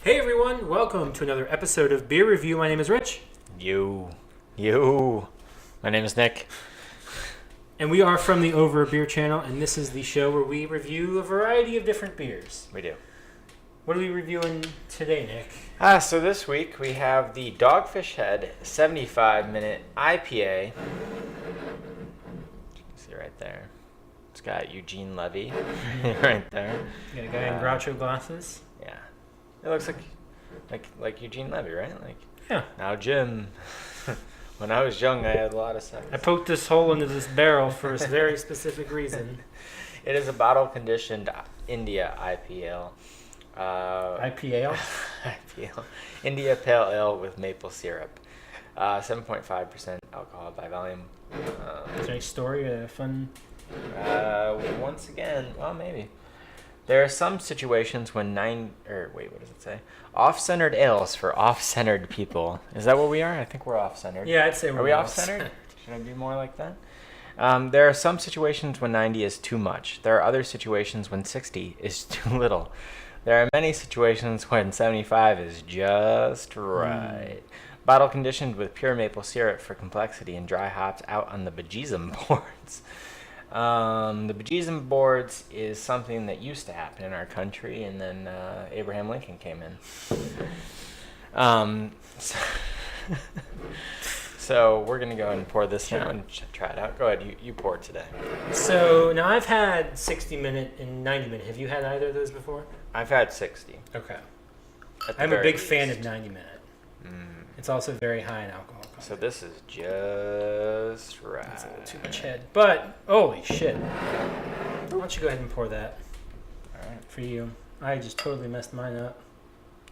Hey everyone, welcome to another episode of Beer Review. My name is Rich. You. My name is Nick. And we are from the Over a Beer channel, and this is the show where we review a variety of different beers. We do. What are we reviewing today, Nick? So this week we have the Dogfish Head 75-minute IPA. You can see right there. It's got Eugene Levy right there. You got a guy in Groucho glasses. Yeah. It looks like Eugene Levy, right? Yeah. Now, Jim, when I was young, I had a lot of sex. I poked this hole into this barrel for a very specific reason. It is a bottle-conditioned India IPA. IPA? IPA. India Pale Ale with maple syrup. 7.5% alcohol by volume. Is there any story, a fun... Once again, well, maybe. There are some situations when what does it say? Off-centered ales for off-centered people. Is that what we are? I think we're off-centered. Yeah, I'd say we're Are we off-centered? Should I be more like that? There are some situations when 90 is too much. There are other situations when 60 is too little. There are many situations when 75 is just right. Bottle conditioned with pure maple syrup for complexity and dry hops out on the bejesus boards. The bejesus boards is something that used to happen in our country, and then Abraham Lincoln came in. So we're going to go ahead and pour this now and try it out. Go ahead, you pour it today. So, now I've had 60-minute and 90-minute. Have you had either of those before? I've had 60. Okay. I'm a big fan of 90-minute. It's also very high in alcohol content. So this is just right. That's a little too much head. But, holy shit. Why don't you go ahead and pour that? All right. For you. I just totally messed mine up.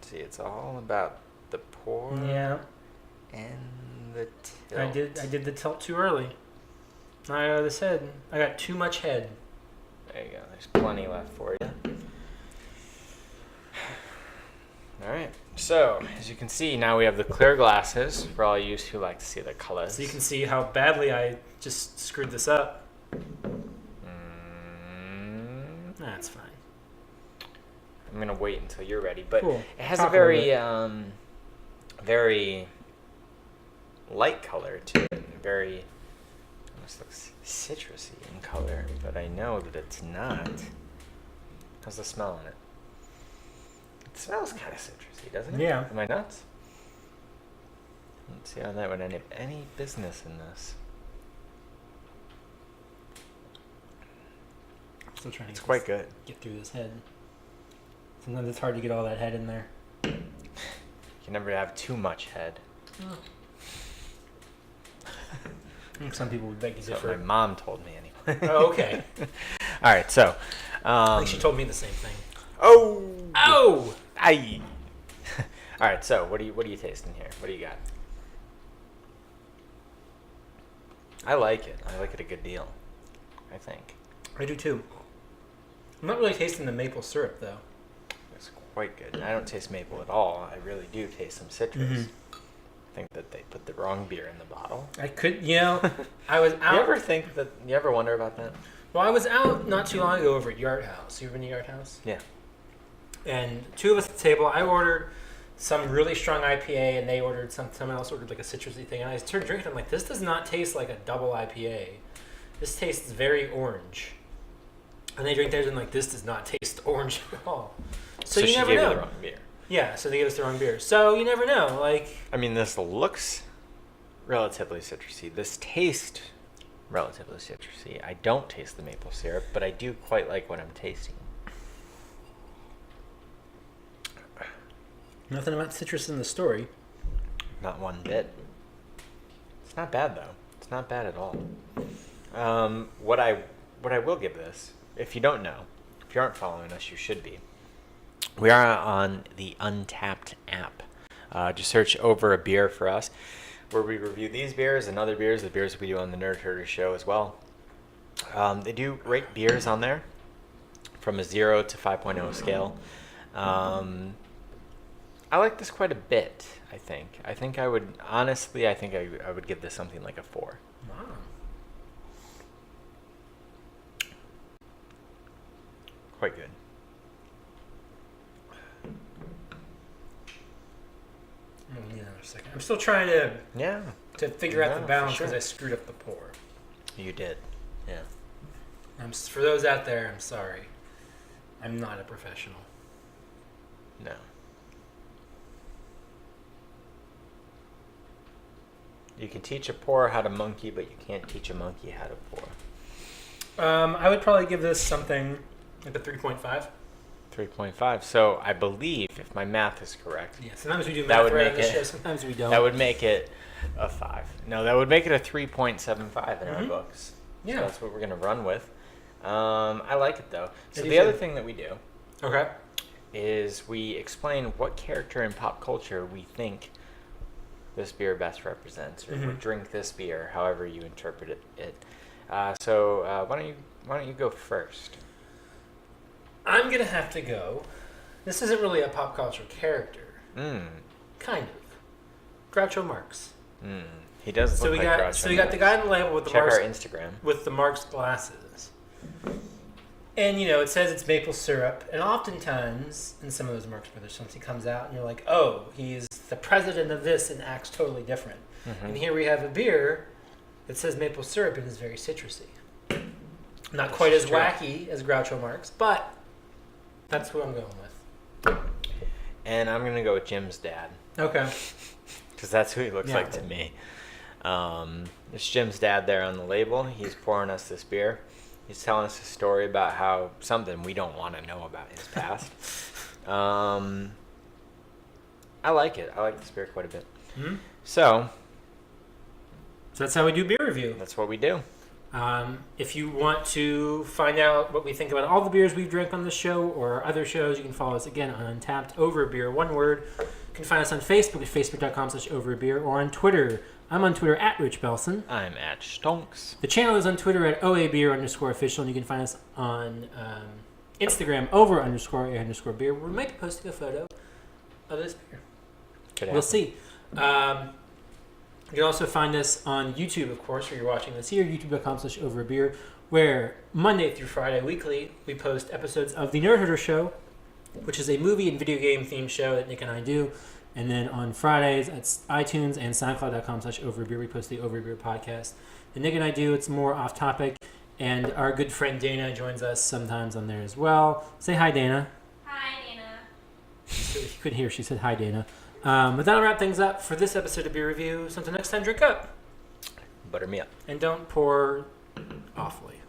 See, it's all about the pour Yeah. and the tilt. I did the tilt too early. This head. I got too much head. There you go. There's plenty left for you. All right. So, as you can see, now we have the clear glasses for all you who like to see the colors. So you can see how badly I just screwed this up. That's fine. I'm going to wait until you're ready. But Cool. it has Talk a very, very light color to it. Very, almost looks citrusy in color. But I know that it's not. How's the smell in it? It smells kind of citrusy, doesn't it? Yeah. Am I nuts? Let's see how that would have any business in this. Still trying to It's quite good. get through this head. Sometimes it's hard to get all that head in there. You can never have too much head. Some people would beg to That's what differ. my mom told me anyway. Oh, okay. All right, so. I think she told me the same thing. Oh! Oh! Aye! All right, so what are you tasting here? What do you got? I like it. I like it a good deal, I think. I do too. I'm not really tasting the maple syrup though. It's quite good. I don't taste maple at all. I really do taste some citrus. I think that they put the wrong beer in the bottle. I could, I was out. You ever wonder about that? Well, I was out not too long ago over at Yard House. You ever been to Yard House? Yeah. And two of us at the table, I ordered some really strong IPA, and they ordered someone else ordered like a citrusy thing. And I started drinking. I'm like, this does not taste like a double IPA. This tastes very orange. And they drink theirs and like, this does not taste orange at all. So you she never gave know. you the wrong beer. Yeah, so they gave us the wrong beer. So you never know. Like, I mean, this looks relatively citrusy. This tastes relatively citrusy. I don't taste the maple syrup, but I do quite like what I'm tasting. nothing about citrus in the story. Not one bit. It's not bad though. It's not bad at all. What I will give this, if you don't know, if you aren't following us, you should be. We are on the Untapped app. Just search Over a Beer for us, where we review these beers and other beers, the beers we do on the Nerd Herder show as well. They do rate beers on there from a 0 to 5.0 scale. I like this quite a bit, I think. I think I would give this something like a 4. Wow. Quite good. a second. I'm still trying to figure out the balance because I screwed up the pour. You did. Yeah. For those out there, I'm sorry. I'm not a professional. No. You can teach a pour how to monkey, but you can't teach a monkey how to pour. I would probably give this something like a 3.5. 3.5. So I believe, if my math is correct, yeah. Sometimes we do math right on the show. Sometimes we don't. That would make it a 5. No, that would make it a 3.75 in our books. Yeah. So that's what we're gonna run with. I like it though. So the other thing that we do, is we explain what character in pop culture we think this beer best represents, or would drink this beer, however you interpret it. So why don't you go first? I'm gonna have to go. This isn't really a pop culture character. Kind of. Groucho Marx. He does look like Groucho. So we got the guy on the label with the Check Marx, our Instagram. with the Marx glasses. And, it says it's maple syrup. And oftentimes, in some of those Marx Brothers films, he comes out and you're like, oh, he's the president of this and acts totally different. And here we have a beer that says maple syrup and is very citrusy. Not quite as wacky as Groucho Marx, but that's who I'm going with. And I'm going to go with Jim's dad. Okay. Because that's who he looks like to me. It's Jim's dad there on the label. He's pouring us this beer. He's telling us a story about how something we don't want to know about his past. I like it. I like this beer quite a bit. So that's how we do beer review. That's what we do. If you want to find out what we think about all the beers we've drank on this show or other shows, you can follow us again on Untapped Over Beer, one word. You can find us on Facebook at facebook.com/overbeer or on Twitter. I'm on Twitter at Rich Belson. I'm at Stonks. The channel is on Twitter at OABeer_official, and you can find us on Instagram over_A_beer, where we might be posting a photo of this beer. We'll see. You can also find us on YouTube, of course, where you're watching this here, youtube.com/overbeer, where Monday through Friday weekly, we post episodes of The Nerd Herder Show, which is a movie and video game themed show that Nick and I do. And then on Fridays, it's iTunes and soundcloud.com/overbeer. We post the Overbeer podcast. And Nick and I do, it's more off topic. And our good friend Dana joins us sometimes on there as well. Say hi, Dana. Hi, Dana. So if you couldn't hear, she said hi, Dana. But that'll wrap things up for this episode of Beer Review. So until next time, drink up. Butter me up. And don't pour awfully.